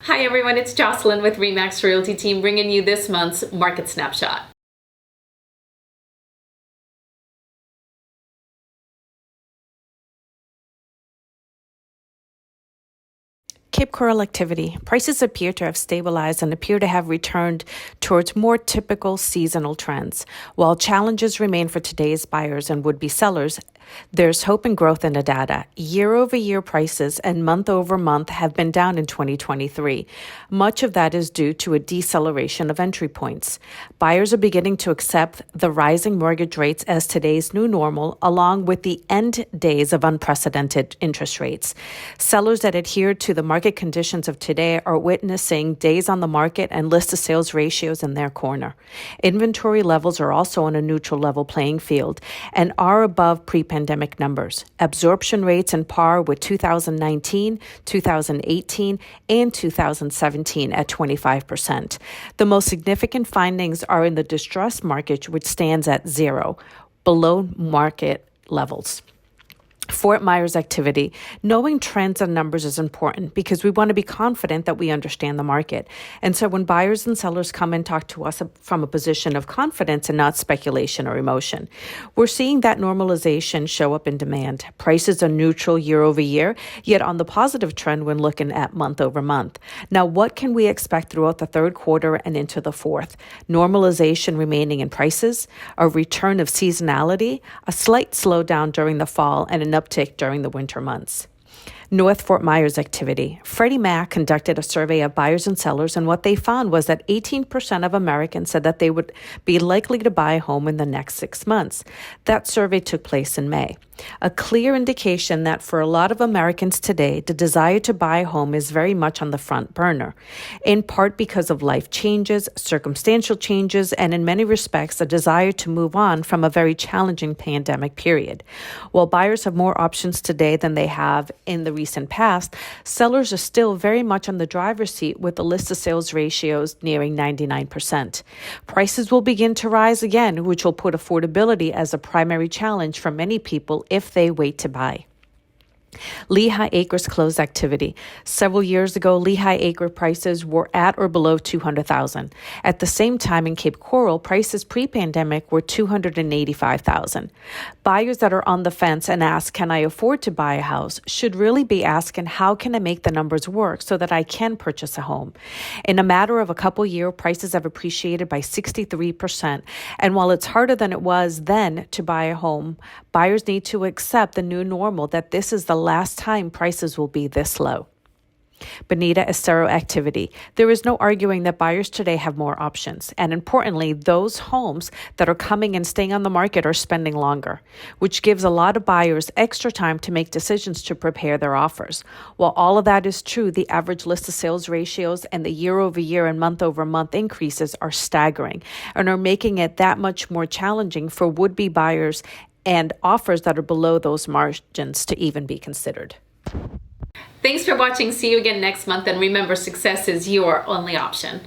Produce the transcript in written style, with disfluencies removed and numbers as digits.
Hi everyone, it's Yoselyn with Remax Realty team bringing you this month's Market Snapshot. Cape Coral activity. Prices appear to have stabilized and appear to have returned towards more typical seasonal trends. While challenges remain for today's buyers and would-be sellers, there's hope and growth in the data. Year-over-year prices and month-over-month have been down in 2023. Much of that is due to a deceleration of entry points. Buyers are beginning to accept the rising mortgage rates as today's new normal, along with the end days of unprecedented interest rates. Sellers that adhere to the market conditions of today are witnessing days on the market and list to sales ratios in their corner. Inventory levels are also on a neutral level playing field and are above pre-pandemic numbers. Absorption rates in par with 2019, 2018, and 2017 at 25%. The most significant findings are in the distressed market, which stands at 0, below market levels. Fort Myers activity. Knowing trends and numbers is important because we want to be confident that we understand the market. And so when buyers and sellers come and talk to us from a position of confidence and not speculation or emotion, we're seeing that normalization show up in demand. Prices are neutral year over year, yet on the positive trend when looking at month over month. Now, what can we expect throughout the third quarter and into the fourth? Normalization remaining in prices, a return of seasonality, a slight slowdown during the fall, and an uptick during the winter months. North Fort Myers activity. Freddie Mac conducted a survey of buyers and sellers, and what they found was that 18% of Americans said that they would be likely to buy a home in the next 6 months. That survey took place in May. A clear indication that for a lot of Americans today, the desire to buy a home is very much on the front burner, in part because of life changes, circumstantial changes, and in many respects, a desire to move on from a very challenging pandemic period. While buyers have more options today than they have in the recent past, sellers are still very much on the driver's seat with the list to sales ratios nearing 99%. Prices will begin to rise again, which will put affordability as a primary challenge for many people if they wait to buy. Lehigh Acres closed activity. Several years ago, Lehigh Acre prices were at or below $200,000. At the same time in Cape Coral, prices pre-pandemic were $285,000. Buyers that are on the fence and ask, can I afford to buy a house, should really be asking, how can I make the numbers work so that I can purchase a home? In a matter of a couple years, prices have appreciated by 63%. And while it's harder than it was then to buy a home, buyers need to accept the new normal that this is the last time prices will be this low. Bonita Estero activity. There is no arguing that buyers today have more options. And importantly, those homes that are coming and staying on the market are spending longer, which gives a lot of buyers extra time to make decisions to prepare their offers. While all of that is true, the average list to sales ratios and the year over year and month over month increases are staggering and are making it that much more challenging for would-be buyers and offers that are below those margins to even be considered. Thanks for watching. See you again next month. And remember, success is your only option.